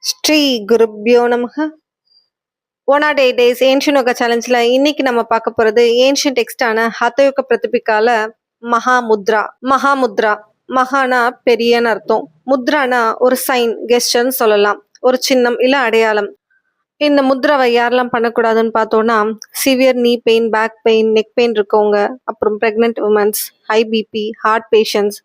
ஸ்ரீ குருப்யோ நமக. 108 days ancient yoga சேலஞ்சில் இன்னைக்கு நம்ம பார்க்க போகிறது ஏன்ஷியன் டெக்ஸ்டான ஹதயோக பிரதிபிகால மகாமுத்ரா. மகாமுத்ரா மகானா பெரியன்னு அர்த்தம், முத்ரானா ஒரு சைன் கெஸ்டர்ன்னு சொல்லலாம், ஒரு சின்னம் இல்லை அடையாளம். இந்த முத்ராவை யாரெல்லாம் பண்ணக்கூடாதுன்னு பார்த்தோன்னா, severe knee pain, back pain, neck pain இருக்கவங்க, அப்புறம் pregnant womens, high BP, heart patients,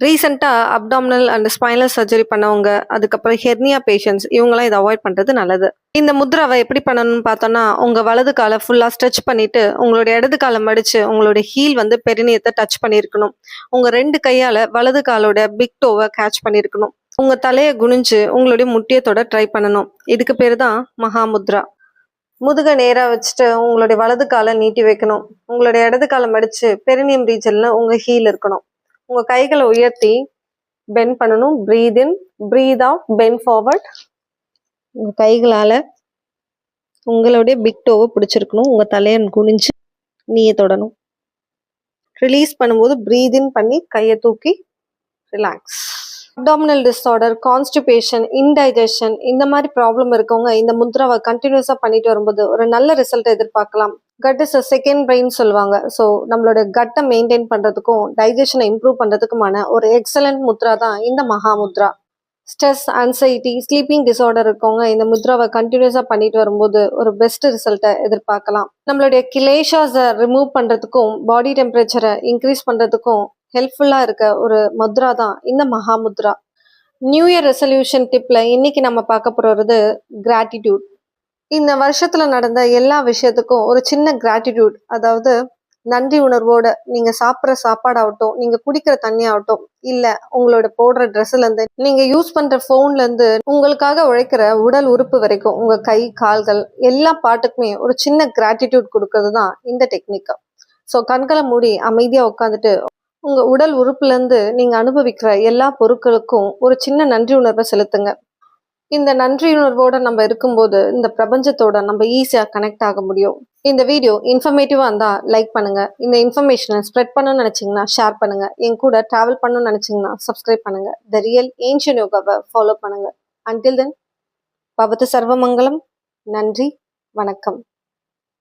ரீசெண்டாக அப்டாமினல் அண்ட் ஸ்பைனல் சர்ஜரி பண்ணவங்க, அதுக்கப்புறம் ஹெர்னியா பேஷண்ட்ஸ், இவங்களாம் இதை அவாய்ட் பண்ணுறது நல்லது. இந்த முத்ராவை எப்படி பண்ணணும்னு பார்த்தோன்னா, உங்கள் வலது காலை ஃபுல்லாக ஸ்ட்ரெச் பண்ணிவிட்டு உங்களுடைய இடது காலை மடித்து உங்களுடைய ஹீல் வந்து பெரினியத்தை டச் பண்ணியிருக்கணும். உங்கள் 2 கையால் வலது காலோட பிக் டோவை கேட்ச் பண்ணியிருக்கணும். உங்கள் தலையை குனிஞ்சு உங்களுடைய முட்டியத்தோட ட்ரை பண்ணணும். இதுக்கு பேர் தான் மகாமுத்ரா. முதுகை நேராக வச்சுட்டு உங்களுடைய வலது காலை நீட்டி வைக்கணும். உங்களுடைய இடது காலை மடித்து பெரினியம் ரீஜனில் உங்கள் ஹீல் இருக்கணும். உங்கள் கைகளை உயர்த்தி பெண்ட் பண்ணணும். ப்ரீத் இன், ப்ரீத் அவுட், பெண்ட் ஃபார்வர்ட். உங்கள் கைகளால் உங்களுடைய பிக் டோவை பிடிச்சிருக்கணும். உங்கள் தலையை குனிஞ்சு நீயை தொடணும். ரிலீஸ் பண்ணும்போது ப்ரீத் இன் பண்ணி கையை தூக்கி ரிலாக்ஸ். அப்டாமினல் டிஸார்டர், கான்ஸ்டிபேஷன், இன்டைஜஷன், இந்த மாதிரி ப்ராப்ளம் இருக்கவங்க இந்த முத்ராவை கண்டினியூஸாக பண்ணிட்டு வரும்போது ஒரு நல்ல ரிசல்ட்டை எதிர்பார்க்கலாம். Cut is a second brain சொல்லுவாங்க. ஸோ நம்மளோட கட்டை மெயின்டைன் பண்ணுறதுக்கும் டைஜஷனை இம்ப்ரூவ் பண்ணுறதுக்குமான ஒரு எக்ஸலண்ட் முத்ரா தான் இந்த Mahamudra. Stress, anxiety, sleeping disorder இருக்கவங்க இந்த முத்ராவை கண்டினியூஸாக பண்ணிட்டு வரும்போது ஒரு பெஸ்ட் ரிசல்ட்டை எதிர்பார்க்கலாம். நம்மளுடைய கிளேஷாஸை ரிமூவ் பண்ணுறதுக்கும் பாடி டெம்பரேச்சரை இன்க்ரீஸ் பண்ணுறதுக்கும் ஹெல்ப்ஃபுல்லாக இருக்க ஒரு முத்ரா தான் இந்த மகாமுத்ரா. நியூ இயர் ரெசல்யூஷன் டிப்பில் இன்னைக்கு நம்ம பார்க்க போகிறது கிராட்டிடியூட். இந்த வருஷத்தில் நடந்த எல்லா விஷயத்துக்கும் ஒரு சின்ன கிராட்டிடியூட், அதாவது நன்றி உணர்வோட நீங்கள் சாப்பிட்ற சாப்பாடாகட்டும், நீங்கள் குடிக்கிற தண்ணி ஆகட்டும், இல்லை உங்களோட போடுற ட்ரெஸ்ஸுலேருந்து, நீங்கள் யூஸ் பண்ணுற ஃபோன்லேருந்து, உங்களுக்காக உழைக்கிற உடல் உறுப்பு வரைக்கும், உங்கள் கை கால்கள் எல்லா பாட்டுக்குமே ஒரு சின்ன கிராட்டிடியூட் கொடுக்கறது தான் இந்த டெக்னிக்கு. ஸோ கண்களை மூடி அமைதியாக உட்காந்துட்டு உங்கள் உடல் உறுப்புலேருந்து நீங்கள் அனுபவிக்கிற எல்லா பொருட்களுக்கும் ஒரு சின்ன நன்றி உணர்வை செலுத்துங்க. இந்த நன்றி உணர்வோடு நம்ம இருக்கும்போது இந்த பிரபஞ்சத்தோட நம்ம ஈஸியாக கனெக்ட் ஆக முடியும். இந்த வீடியோ இன்ஃபர்மேட்டிவாக இருந்தால் லைக் பண்ணுங்கள். இந்த இன்ஃபர்மேஷனை ஸ்ப்ரெட் பண்ணணும்னு நினச்சிங்கன்னா ஷேர் பண்ணுங்கள். என் கூட ட்ராவல் பண்ணணும்னு நினச்சிங்கன்னா சப்ஸ்கிரைப் பண்ணுங்கள். த ரியல் ஏன்ஷியன் யோகாவை ஃபாலோ பண்ணுங்கள். அன்டில் தென், பவத்து சர்வமங்கலம். நன்றி, வணக்கம்.